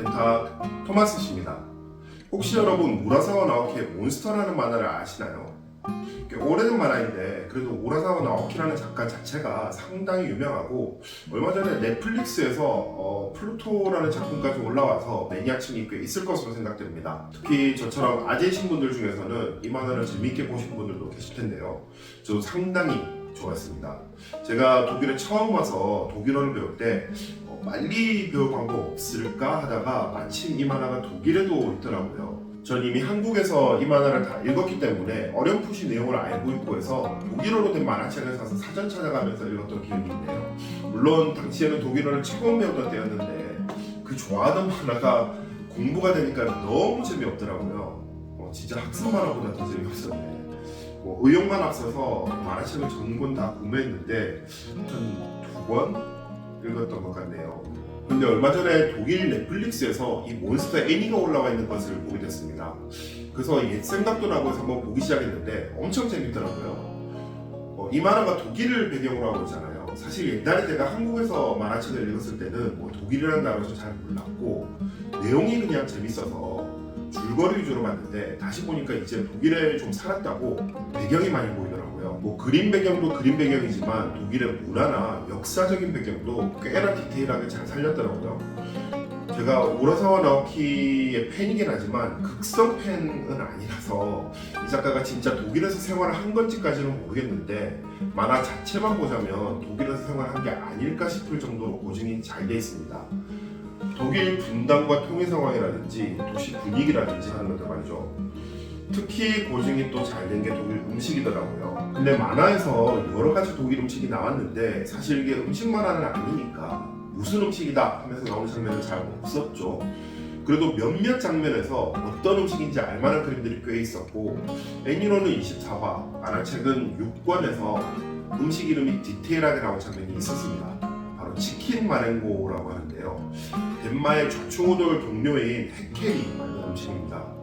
덴타 토마스입니다. 혹시 여러분 우라사와 나오키의 몬스터라는 만화를 아시나요? 꽤 오래된 만화인데 그래도 우라사와 나오키라는 작가 자체가 상당히 유명하고 얼마 전에 넷플릭스에서 플루토라는 작품까지 올라와서 매니아층이 꽤 있을 것으로 생각됩니다. 특히 저처럼 아재이신 분들 중에서는 이 만화를 재미있게 보신 분들도 계실 텐데요. 저도 상당히 좋았습니다. 제가 독일에 처음 와서 독일어를 배울 때 빨리 배울 방법 없을까 하다가 마침 이 만화가 독일에도 있더라고요. 전 이미 한국에서 이 만화를 다 읽었기 때문에 어렴풋이 내용을 알고 있고 해서 독일어로 된 만화책을 사서 사전 찾아가면서 읽었던 기억이 있네요. 물론 당시에는 독일어를 처음 배우던 때였는데 그 좋아하던 만화가 공부가 되니까 너무 재미없더라고요. 진짜 학습 만화보다 더 재미없었네. 의욕만 앞서서 만화책을 전권 다 구매했는데 한 2권 읽었던 것 같네요. 근데 얼마 전에 독일 넷플릭스에서 이 몬스터 애니가 올라와 있는 것을 보게 됐습니다. 그래서 옛 생각도 나고 해서 한번 보기 시작했는데 엄청 재밌더라고요. 이 만화가 독일을 배경으로 하고 있잖아요. 사실 옛날에 제가 한국에서 만화책을 읽었을 때는 독일이라는 나라도 잘 몰랐고 내용이 그냥 재밌어서 줄거리 위주로 봤는데 다시 보니까 이제 독일에 좀 살았다고 배경이 많이 보이더라고요. 그림 배경도 그림 배경이지만 독일의 문화나 역사적인 배경도 꽤나 디테일하게 잘 살렸더라고요. 제가 우라사와 나오키의 팬이긴 하지만 극성 팬은 아니라서 이 작가가 진짜 독일에서 생활을 한 건지까지는 모르겠는데 만화 자체만 보자면 독일에서 생활한 게 아닐까 싶을 정도로 고증이 잘 돼 있습니다. 독일 분단과 통일 상황이라든지 도시 분위기라든지 하는 것들 말이죠. 특히 고증이 또 잘 된 게 독일 음식이더라고요. 근데 만화에서 여러 가지 독일 음식이 나왔는데 사실 이게 음식 만화는 아니니까 무슨 음식이다 하면서 나오는 장면은 잘 없었죠. 그래도 몇몇 장면에서 어떤 음식인지 알만한 그림들이 꽤 있었고 애니로는 24화, 만화책은 6권에서 음식 이름이 디테일하게 나온 장면이 있었습니다. 바로 치킨 마렌고라고 하는데요. 덴마의 좌충우돌 동료인 헤켈이 만든 음식입니다.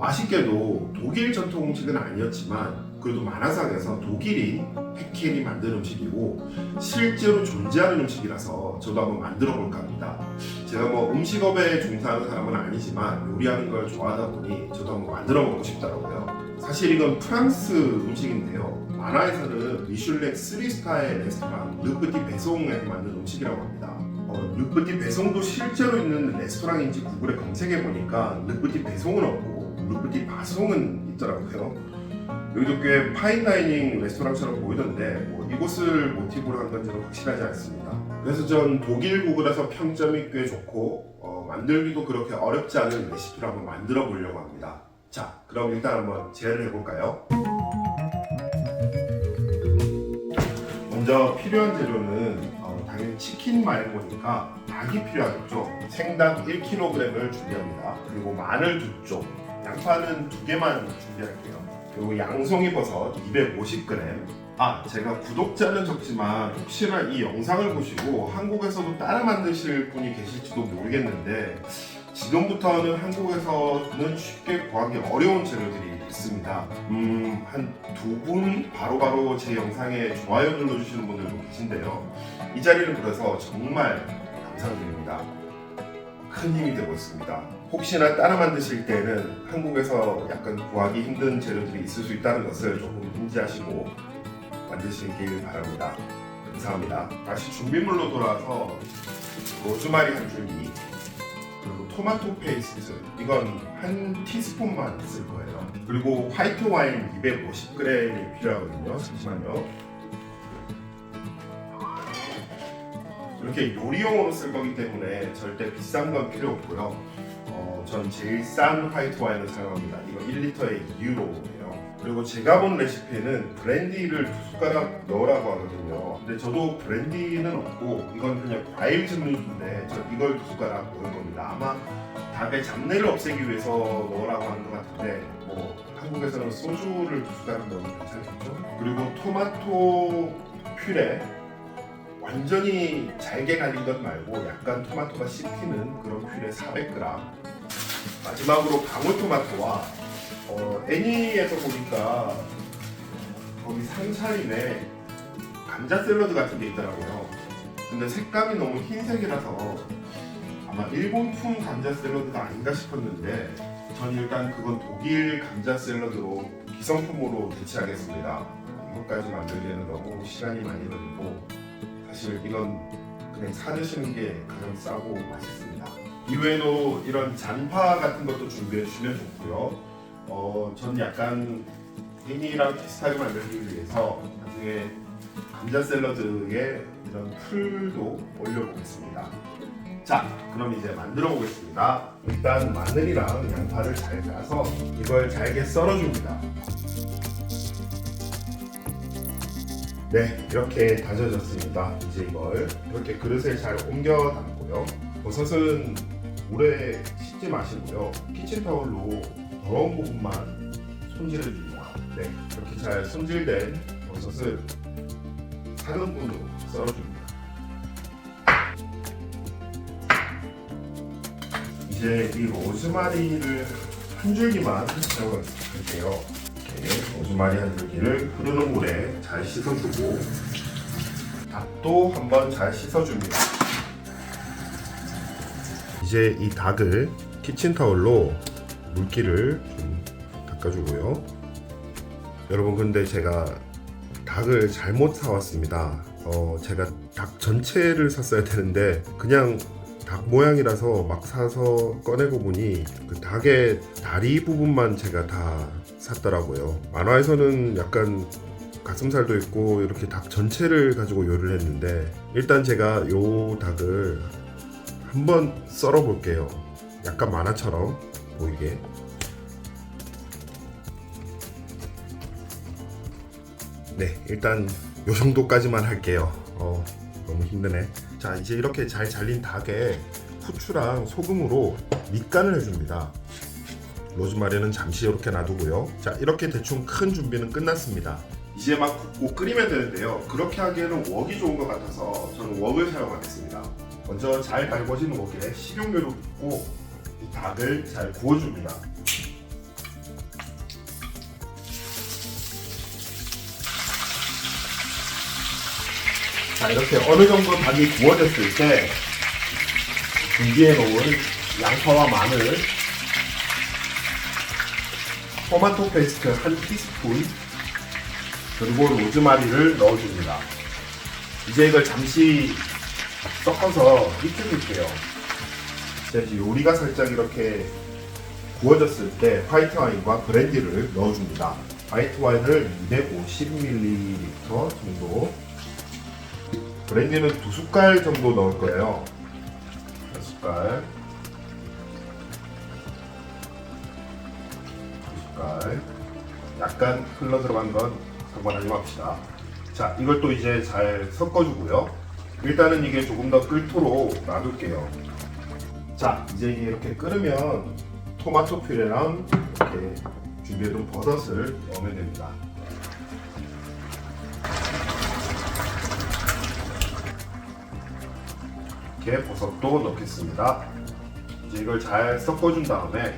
아쉽게도 독일 전통 음식은 아니었지만 그래도 만화상에서 독일이 헤켈이 만든 음식이고 실제로 존재하는 음식이라서 저도 한번 만들어 볼까 합니다. 제가 음식업에 종사하는 사람은 아니지만 요리하는 걸 좋아하다 보니 저도 한번 만들어 먹고 싶더라고요. 사실 이건 프랑스 음식인데요. 만화에서는 미슐랭 3스타의 레스토랑 르프티 베송에서 만든 음식이라고 합니다. 르프티 베송도 실제로 있는 레스토랑인지 구글에 검색해보니까 르프티 베송은 없고 르프티 바송은 있더라고요. 여기도 꽤 파인다이닝 레스토랑처럼 보이던데 이곳을 모티브로 한 건지는 확실하지 않습니다. 그래서 전 독일 구글에서 평점이 꽤 좋고 만들기도 그렇게 어렵지 않은 레시피를 한번 만들어 보려고 합니다. 자, 그럼 일단 한번 재현을 해볼까요? 먼저 필요한 재료는 당연히 치킨 말고니까 닭이 필요하겠죠. 생닭 1kg을 준비합니다. 그리고 마늘 2쪽, 양파는 2개만 준비할게요. 그리고 양송이 버섯 250g. 제가 구독자는 적지만 혹시나 이 영상을 보시고 한국에서도 따라 만드실 분이 계실지도 모르겠는데 지금부터는 한국에서는 쉽게 구하기 어려운 재료들이 있습니다. 한 2분 바로바로 제 영상에 좋아요 눌러주시는 분들도 계신데요. 이 자리를 빌어서 정말 감사드립니다. 큰 힘이 되고 있습니다. 혹시나 따라 만드실 때는 한국에서 약간 구하기 힘든 재료들이 있을 수 있다는 것을 조금 인지하시고 만드시길 바랍니다. 감사합니다. 다시 준비물로 돌아와서 로즈마리 한 줄기, 그리고 토마토 페이스트, 이건 한 티스푼만 쓸 거예요. 그리고 화이트 와인 250g이 필요하거든요. 잠시만요. 이렇게 요리용으로 쓸 거기 때문에 절대 비싼 건 필요 없고요. 전 제일 싼 화이트 와인을 사용합니다. 이거 1리터에 2유로예요. 그리고 제가 본 레시피에는 브랜디를 2숟가락 넣으라고 하거든요. 근데 저도 브랜디는 없고 이건 그냥 과일 즙류인데 저 이걸 2숟가락 넣을 겁니다. 아마 닭의 잡내를 없애기 위해서 넣으라고 하는 것 같은데 한국에서는 소주를 2숟가락 넣으면 괜찮겠죠? 그리고 토마토 퓨레, 완전히 잘게 갈린 것 말고 약간 토마토가 씹히는 그런 퓨레 400g. 마지막으로 방울토마토와 애니에서 보니까 거기 상차림에 감자 샐러드 같은 게 있더라고요. 근데 색감이 너무 흰색이라서 아마 일본풍 감자 샐러드가 아닌가 싶었는데 전 일단 그건 독일 감자 샐러드로 기성품으로 대체하겠습니다. 이것까지 만들기에는 너무 시간이 많이 걸리고 사실 이건 그냥 사 드시는 게 가장 싸고 맛있습니다. 이외에도 이런 잔파 같은 것도 준비해 주시면 좋고요. 전 약간 햄이랑 비슷하게 만들기 위해서 나중에 감자 샐러드에 이런 풀도 올려보겠습니다. 자, 그럼 이제 만들어 보겠습니다. 일단 마늘이랑 양파를 잘 까서 이걸 잘게 썰어줍니다. 네, 이렇게 다져졌습니다. 이제 이걸 이렇게 그릇에 잘 옮겨 담고요. 버섯은 물에 씻지 마시고요. 키친타올로 더러운 부분만 손질해 줍니다. 네, 이렇게 잘 손질된 버섯을 4등분으로 썰어줍니다. 이제 이 로즈마리를 한 줄기만 넣어줄게요. 이렇게 로즈마리 한 줄기를 흐르는 물에 잘 씻어주고 닭도 한번 잘 씻어줍니다. 이제 이 닭을 키친타올로 물기를 좀 닦아주고요. 여러분, 근데 제가 닭을 잘못 사왔습니다. 제가 닭 전체를 샀어야 되는데 그냥 닭 모양이라서 막 사서 꺼내고 보니 그 닭의 다리 부분만 제가 다 샀더라고요. 만화에서는 약간 가슴살도 있고 이렇게 닭 전체를 가지고 요리를 했는데 일단 제가 요 닭을 한번 썰어 볼게요. 약간 만화처럼 보이게. 네, 일단 요 정도까지만 할게요. 너무 힘드네. 자, 이제 이렇게 잘 잘린 닭에 후추랑 소금으로 밑간을 해줍니다. 로즈마리는 잠시 이렇게 놔두고요. 자, 이렇게 대충 큰 준비는 끝났습니다. 이제 막 굽고 끓이면 되는데요. 그렇게 하기에는 웍이 좋은 것 같아서 저는 웍을 사용하겠습니다. 먼저 잘 달궈진 웍에 식용유를 붓고 이 닭을 잘 구워줍니다. 자, 이렇게 어느 정도 닭이 구워졌을 때 준비해 놓은 양파와 마늘, 토마토 페이스트 한 티스푼, 그리고 로즈마리를 넣어줍니다. 이제 이걸 잠시 섞어서 익혀줄게요. 이제 요리가 살짝 이렇게 구워졌을 때 화이트 와인과 브랜디를 넣어줍니다. 화이트 와인을 250ml 정도, 브랜디는 2숟갈 정도 넣을 거예요. 2숟갈, 2숟갈. 약간 흘러 들어간 건 상관하지 맙시다. 자, 이걸 또 이제 잘 섞어주고요. 일단은 이게 조금 더 끓도록 놔둘게요. 자, 이제 이게 이렇게 끓으면 토마토 퓨레랑 이렇게 준비해둔 버섯을 넣으면 됩니다. 이렇게 버섯도 넣겠습니다. 이제 이걸 잘 섞어준 다음에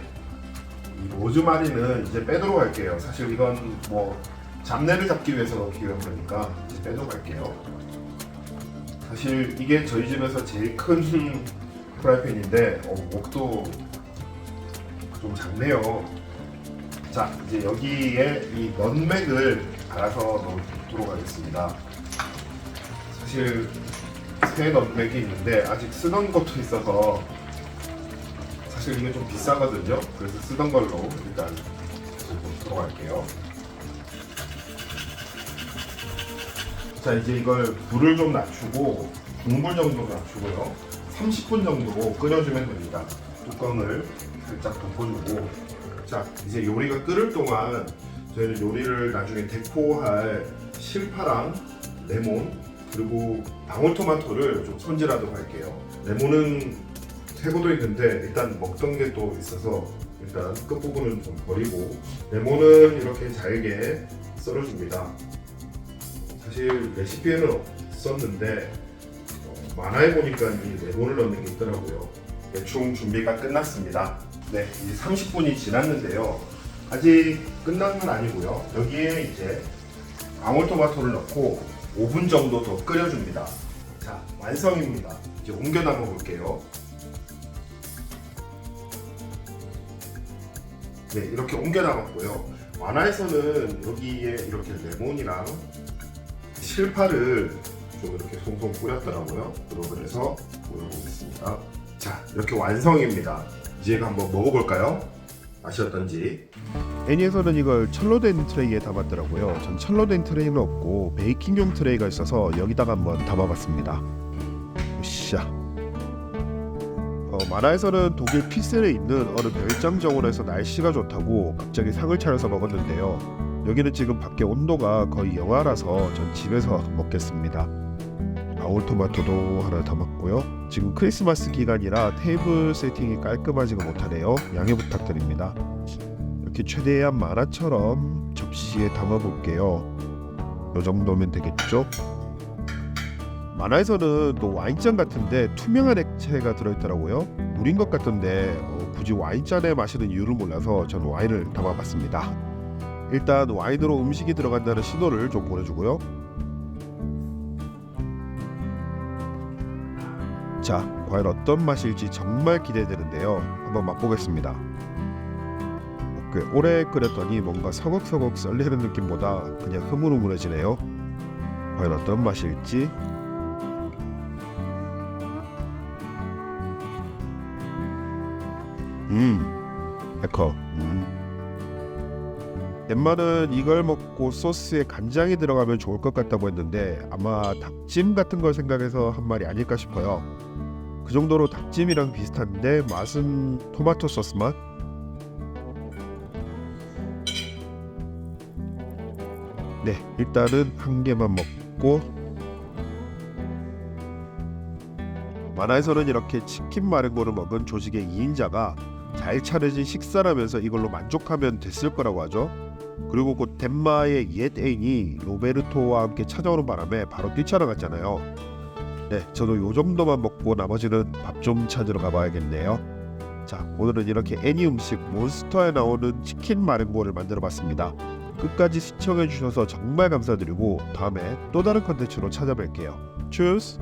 이 로즈마리는 이제 빼도록 할게요. 사실 이건 뭐 잡내를 잡기 위해서 넣기 위한 거니까 이제 빼도록 할게요. 사실 이게 저희 집에서 제일 큰 프라이팬인데 웍도 좀 작네요. 자, 이제 여기에 이 넌맥을 갈아서 넣도록 하겠습니다. 사실 새 넌맥이 있는데 아직 쓰던 것도 있어서 사실 이게 좀 비싸거든요. 그래서 쓰던 걸로 일단 넣도록 할게요. 자, 이제 이걸 불을 좀 낮추고 중불 정도 낮추고요. 30분 정도 끓여주면 됩니다. 뚜껑을 살짝 덮어주고. 자, 이제 요리가 끓을 동안 저희는 요리를 나중에 데코할 실파랑 레몬 그리고 방울토마토를 좀 손질하도록 할게요. 레몬은 새고도 있는데 일단 먹던 게 또 있어서 일단 끝부분은 좀 버리고 레몬은 이렇게 잘게 썰어줍니다. 사실 레시피에는 없었는데 만화에 보니까 이 레몬을 넣는 게 있더라고요. 대충 준비가 끝났습니다. 네, 이제 30분이 지났는데요. 아직 끝난 건 아니고요. 여기에 이제 방울토마토를 넣고 5분 정도 더 끓여줍니다. 자, 완성입니다. 이제 옮겨 담아 볼게요. 네, 이렇게 옮겨 담았고요. 만화에서는 여기에 이렇게 레몬이랑 실파를 좀 이렇게 송송 뿌렸더라고요. 그래서 보여보겠습니다. 자, 이렇게 완성입니다. 이제 이거 한번 먹어볼까요? 맛이 어떤지. 애니에서는 이걸 철로된 트레이에 담았더라고요. 전 철로된 트레이는 없고 베이킹용 트레이가 있어서 여기다가 한번 담아봤습니다. 으쌰. 만화에서는 독일 피셀에 있는 어느 별장 정원에서 날씨가 좋다고 갑자기 상을 차려서 먹었는데요. 여기는 지금 밖에 온도가 거의 영하라서 전 집에서 먹겠습니다. 방울토마토도 하나 담았고요. 지금 크리스마스 기간이라 테이블 세팅이 깔끔하지가 못하네요. 양해 부탁드립니다. 이렇게 최대한 만화처럼 접시에 담아볼게요. 이 정도면 되겠죠? 만화에서는 또 와인잔 같은데 투명한 액체가 들어있더라고요. 물인 것 같던데 굳이 와인잔에 마시는 이유를 몰라서 저는 와인을 담아봤습니다. 일단 와인으로 음식이 들어간다는 신호를 좀 보내주고요. 자, 과연 어떤 맛일지 정말 기대되는데요. 한번 맛보겠습니다. 꽤 오래 끓였더니 뭔가 서걱서걱 썰리는 느낌보다 그냥 흐물흐물해지네요. 과연 어떤 맛일지. 에커. 덴마는 이걸 먹고 소스에 간장이 들어가면 좋을 것 같다고 했는데 아마 닭찜 같은 걸 생각해서 한 말이 아닐까 싶어요. 그 정도로 닭찜이랑 비슷한데 맛은 토마토 소스 맛? 네, 일단은 한 개만 먹고. 만화에서는 이렇게 치킨 마ren고를 먹은 조직의 2인자가 잘 차려진 식사를 하면서 이걸로 만족하면 됐을 거라고 하죠. 그리고 곧 덴마의 옛 애인이 로베르토와 함께 찾아오는 바람에 바로 뛰쳐나갔잖아요. 네, 저도 요 정도만 먹고 나머지는 밥 좀 찾으러 가봐야겠네요. 자, 오늘은 이렇게 애니 음식 몬스터에 나오는 치킨 마ren고를 만들어봤습니다. 끝까지 시청해주셔서 정말 감사드리고 다음에 또 다른 컨텐츠로 찾아뵐게요. 추스!